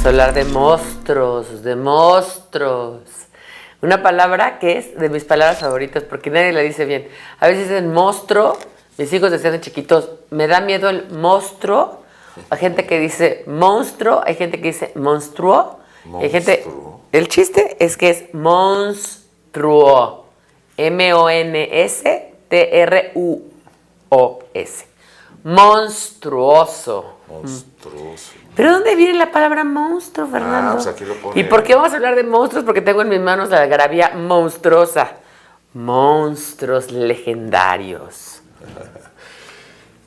a hablar de monstruos, de monstruos. Una palabra que es de mis palabras favoritas porque nadie la dice bien. A veces dicen monstruo, mis hijos decían de chiquitos, me da miedo el monstruo. Hay gente que dice monstruo, hay gente que dice monstruo. Hay gente, el chiste es que es monstruo. M-O-N-S-T-R-U-O-S. Monstruoso. Monstruoso. ¿Pero dónde viene la palabra monstruo, Fernando? Pues aquí lo pone. ¿Y por qué vamos a hablar de monstruos? Porque tengo en mis manos la algarabía monstruosa. Monstruos legendarios.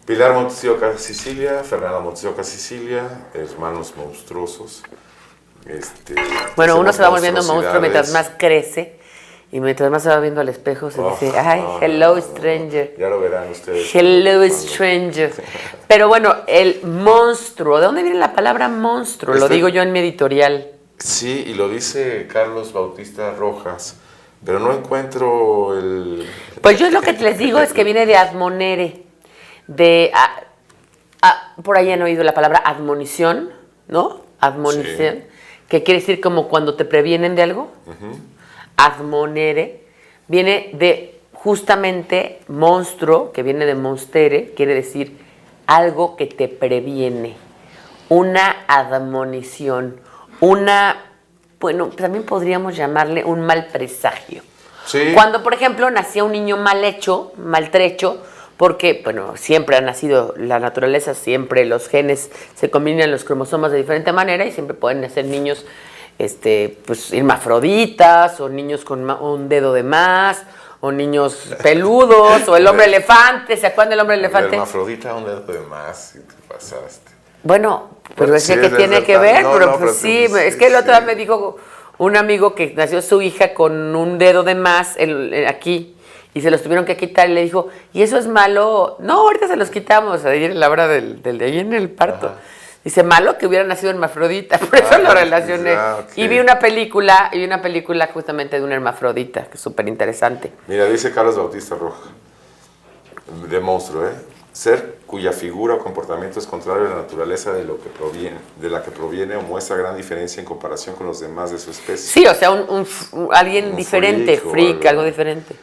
Pilar Montsioca Sicilia, Fernanda Montsioca Sicilia, hermanos monstruosos. Bueno, uno se va volviendo monstruo mientras más crece. Y mientras más se va viendo al espejo, se dice, ay, hello, stranger. Ya lo verán ustedes. Hello, stranger. Pero bueno, el monstruo. ¿De dónde viene la palabra monstruo? Lo digo yo en mi editorial. Sí, y lo dice Carlos Bautista Rojas, pero no encuentro el... Pues yo lo que les digo es que viene de admonere. Por ahí han oído la palabra admonición, ¿no? Admonición. Sí. Que quiere decir como cuando te previenen de algo. Admonere viene de justamente monstruo, que viene de monstere, quiere decir algo que te previene, una admonición, bueno, también podríamos llamarle un mal presagio. Sí. Cuando, por ejemplo, nacía un niño mal hecho, maltrecho, porque, bueno, siempre ha nacido la naturaleza, siempre los genes se combinan los cromosomas de diferente manera y siempre pueden nacer niños pues hermafroditas, o niños con un dedo de más, o niños peludos, o el hombre elefante. ¿Se acuerdan del hombre elefante? El hermafrodita, un dedo de más, y te pasaste. Bueno, pero es que tiene que ver, pero sí, es que el otro día me dijo un amigo que nació su hija con un dedo de más aquí, y se los tuvieron que quitar, y le dijo, ¿y eso es malo? No, ahorita se los quitamos, ahí en la hora del de ahí en el parto. Ajá. Dice, malo que hubiera nacido hermafrodita, por eso lo relacioné. Okay. Y vi una película justamente de un hermafrodita, que es súper interesante. Mira, dice Carlos Bautista Rojas, de monstruo, ser cuya figura o comportamiento es contrario a la naturaleza de la que proviene o muestra gran diferencia en comparación con los demás de su especie. Sí, o sea, alguien diferente, freak, algo diferente.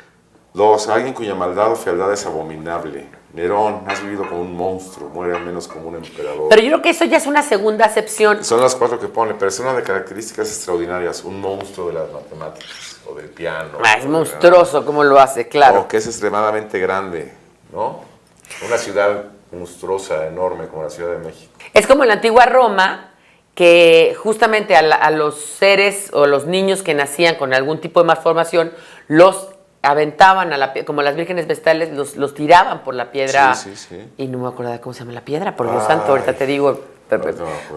2. Alguien cuya maldad o fealdad es abominable. Nerón, has vivido como un monstruo, muere al menos como un emperador. Pero yo creo que eso ya es una segunda acepción. Son las 4 que pone. Persona de características extraordinarias, un monstruo de las matemáticas o del piano. Es monstruoso como lo hace, claro. O que es extremadamente grande, ¿no? Una ciudad monstruosa, enorme, como la Ciudad de México. Es como en la antigua Roma, que justamente a los seres o los niños que nacían con algún tipo de malformación, los aventaban como las vírgenes vestales, los tiraban por la piedra. Sí. Y no me acuerdo cómo se llama la piedra, por Dios santo, ahorita te digo.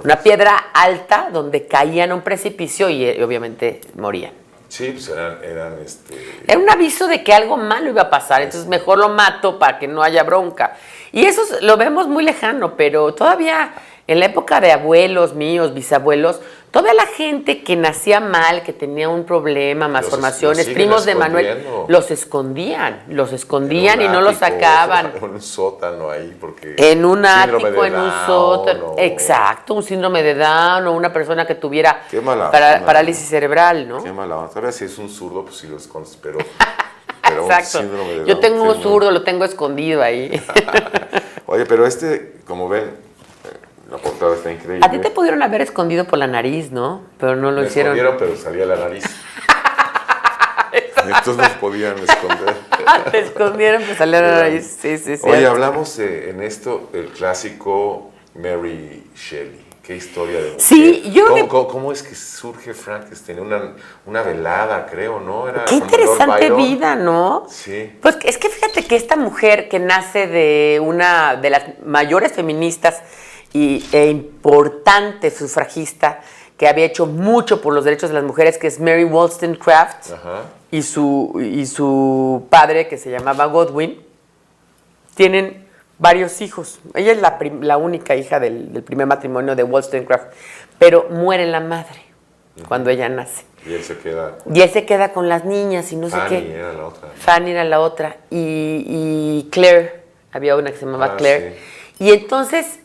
Una piedra alta donde caían a un precipicio y obviamente morían. Sí, pues eran Era un aviso de que algo malo iba a pasar, entonces mejor lo mato para que no haya bronca. Y eso lo vemos muy lejano, pero todavía en la época de abuelos míos, bisabuelos, todavía la gente que nacía mal, que tenía un problema, malformaciones, primos de Manuel, los escondían y no los sacaban. En un sótano ahí, porque... En un ático, en un sótano. Exacto, un síndrome de Down o una persona que tuviera parálisis cerebral, ¿no? Qué mala. Todavía si es un zurdo, pues sí lo escondes, pero exacto. Un síndrome de Down, yo tengo un zurdo, lo tengo escondido ahí. Oye, pero como ven... La portada está increíble. A ti te pudieron haber escondido por la nariz, ¿no? Pero no lo hicieron. Me escondieron, pero salía la nariz. Entonces nos podían esconder. Te escondieron, pero salía la nariz. Sí. Oye, hablamos en esto del clásico Mary Shelley. Qué historia de mujer. Sí, ¿Cómo es que surge Frankenstein? Una velada, creo, ¿no? Qué interesante vida, ¿no? Sí. Pues es que fíjate que esta mujer que nace de una de las mayores feministas e importante sufragista, que había hecho mucho por los derechos de las mujeres, que es Mary Wollstonecraft, y su padre, que se llamaba Godwin, tienen varios hijos. Ella es la única hija del primer matrimonio de Wollstonecraft, pero muere la madre cuando ella nace. Y él se queda. Y él se queda con las niñas y no sé qué. Fanny era la otra. Fanny era la otra. Y Claire, había una que se llamaba Claire. Sí. Y entonces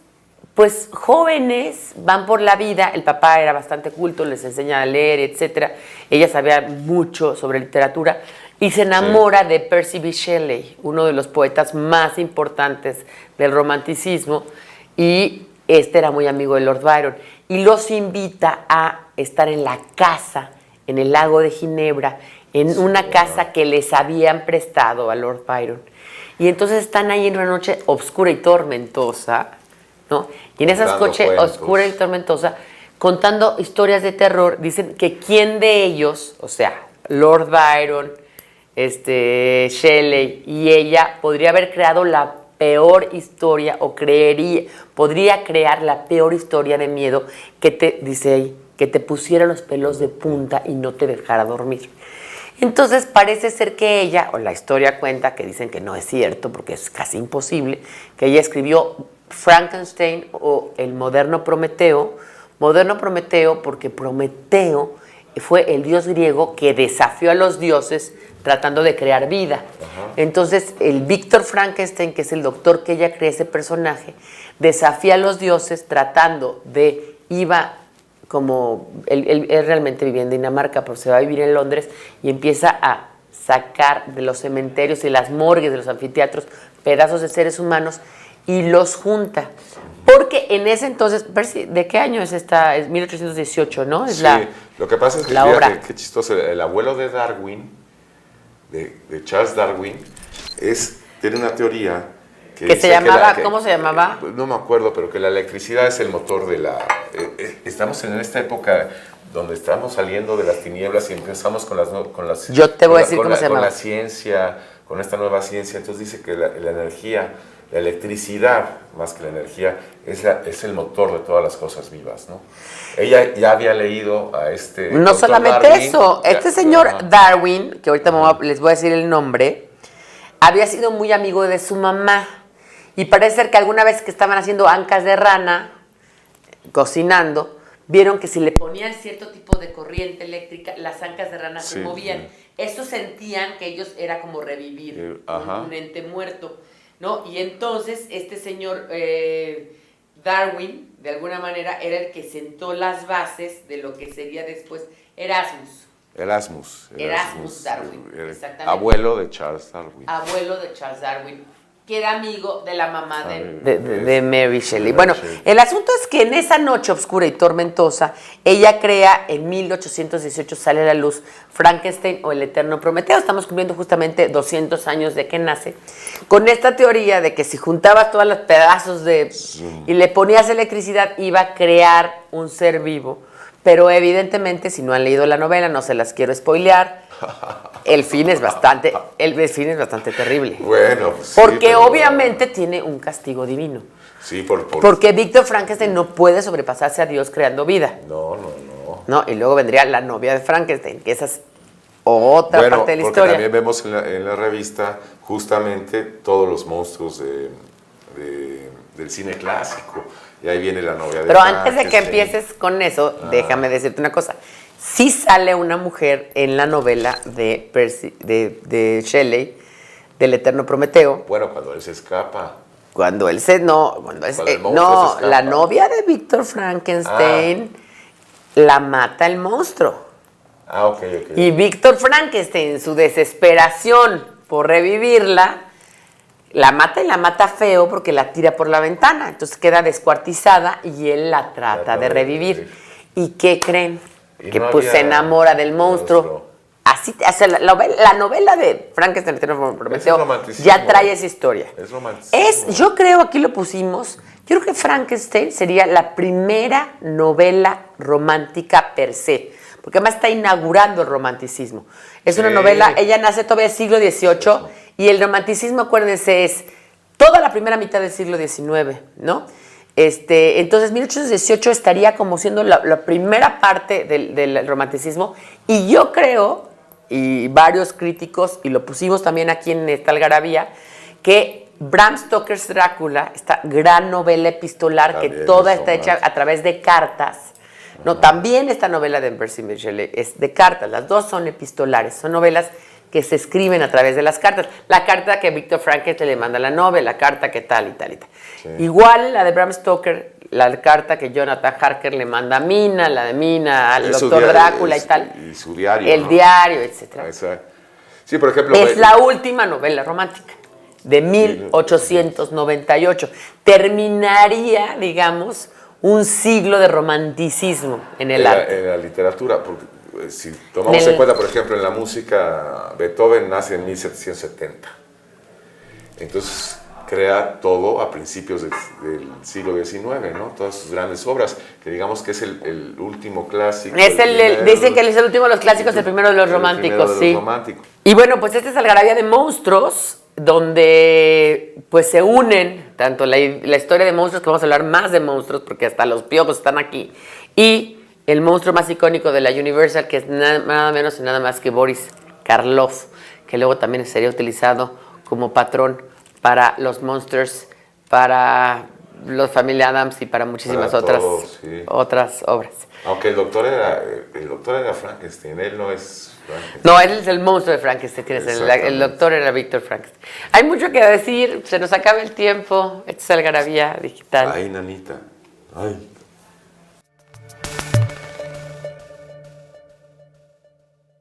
pues jóvenes van por la vida, el papá era bastante culto, les enseña a leer, etcétera. Ella sabía mucho sobre literatura y se enamora de Percy B. Shelley, uno de los poetas más importantes del romanticismo, y este era muy amigo de Lord Byron y los invita a estar en la casa en el lago de Ginebra, en una casa que les habían prestado a Lord Byron. Y entonces están ahí en una noche oscura y tormentosa, ¿no? Y en esa noche oscura y tormentosa, contando historias de terror, dicen que quién de ellos, o sea, Lord Byron, Shelley y ella, podría haber creado la peor historia o podría crear la peor historia de miedo que dice ahí, que te pusiera los pelos de punta y no te dejara dormir. Entonces parece ser que ella, o la historia cuenta, que dicen que no es cierto porque es casi imposible, que ella escribió Frankenstein o el moderno Prometeo porque Prometeo fue el dios griego que desafió a los dioses tratando de crear vida. Ajá. Entonces el Víctor Frankenstein, que es el doctor que ella crea ese personaje, desafía a los dioses tratando de, él realmente vivía en Dinamarca, pero se va a vivir en Londres y empieza a sacar de los cementerios y las morgues de los anfiteatros pedazos de seres humanos y los junta. Porque en ese entonces, ¿de qué año es esta? Es 1818, ¿no? Es sí, lo que pasa es que, fíjate, qué chistoso, el abuelo de Darwin, de Charles Darwin, tiene una teoría que se llamaba, ¿cómo se llamaba? No me acuerdo, pero que la electricidad es el motor de la... estamos en esta época donde estamos saliendo de las tinieblas y empezamos con las Yo te voy a decir cómo se llamaba. Con la ciencia, con esta nueva ciencia. Entonces dice que la energía, la electricidad, más que la energía, es el motor de todas las cosas vivas, ¿no? Ella ya había leído a No solamente Darwin, eso, señor Darwin, que ahorita les voy a decir el nombre, había sido muy amigo de su mamá. Y parece ser que alguna vez que estaban haciendo ancas de rana, cocinando, vieron que si le ponían cierto tipo de corriente eléctrica, las ancas de rana se movían. Estos sentían que ellos era como revivir un ente muerto, ¿no? Y entonces este señor Darwin, de alguna manera, era el que sentó las bases de lo que sería después Erasmus Darwin, exactamente. Abuelo de Charles Darwin. Que era amigo de la mamá de Mary Shelley. Bueno, el asunto es que en esa noche oscura y tormentosa, ella crea, en 1818 sale a la luz Frankenstein o el eterno Prometeo. Estamos cumpliendo justamente 200 años de que nace, con esta teoría de que si juntabas todos los pedazos y le ponías electricidad, iba a crear un ser vivo. Pero evidentemente, si no han leído la novela, no se las quiero spoilear. El fin es bastante terrible. Bueno, pues sí, porque obviamente tiene un castigo divino. Sí, porque Víctor Frankenstein no puede sobrepasarse a Dios creando vida. No. Y luego vendría la novia de Frankenstein, que esa es otra parte de la historia. También vemos en la revista justamente todos los monstruos del cine clásico. Y ahí viene la novia de Pero antes de que empieces con eso, déjame decirte una cosa. Sí sale una mujer en la novela de Shelley, del eterno Prometeo. Bueno, cuando él se escapa. La novia de Víctor Frankenstein la mata el monstruo. Ok. Y Víctor Frankenstein, en su desesperación por revivirla, la mata y la mata feo porque la tira por la ventana. Entonces queda descuartizada y él la trata de revivir. ¿Y qué creen? Que se enamora del monstruo. Así, la novela de Frankenstein, el eterno Prometeo, ya trae esa historia. Es romanticismo. Yo creo, aquí lo pusimos, yo creo que Frankenstein sería la primera novela romántica per se, porque además está inaugurando el romanticismo. Es una novela, ella nace todavía del siglo XVIII, y el romanticismo, acuérdense, es toda la primera mitad del siglo XIX, ¿no? Entonces 1818 estaría como siendo la primera parte del romanticismo, y yo creo, y varios críticos, y lo pusimos también aquí en esta algarabía, que Bram Stoker's Drácula, esta gran novela epistolar también, que toda está hecha a través de cartas, no, también esta novela de Percy Shelley es de cartas, las dos son epistolares, son novelas que se escriben a través de las cartas. La carta que Viktor Frankenstein le manda a la novia, la carta que tal y tal y tal. Sí. Igual la de Bram Stoker, la carta que Jonathan Harker le manda a Mina, la de Mina al doctor Drácula y tal. Y su diario. El diario, etc. Sí, por ejemplo. Es la última novela romántica de 1898. Terminaría, digamos, un siglo de romanticismo en el arte. En la literatura, porque si tomamos en cuenta, por ejemplo, en la música, Beethoven nace en 1770. Entonces crea todo a principios del siglo XIX, ¿no? Todas sus grandes obras, que digamos que es el último clásico. Dicen que él es el último de los clásicos, el primero de los románticos, sí. Y bueno, pues esta es Algarabía de Monstruos, donde pues se unen tanto la historia de monstruos, que vamos a hablar más de monstruos, porque hasta los piojos están aquí, y el monstruo más icónico de la Universal, que es nada menos y nada más que Boris Karloff, que luego también sería utilizado como patrón para los Monsters, para los Family Adams y para muchísimas otras obras. Aunque el doctor era Frankenstein, él no es Frankenstein. No, él es el monstruo de Frankenstein, el doctor era Víctor Frankenstein. Hay mucho que decir, se nos acaba el tiempo, esta es Algarabía Digital. Ay, nanita. Ay.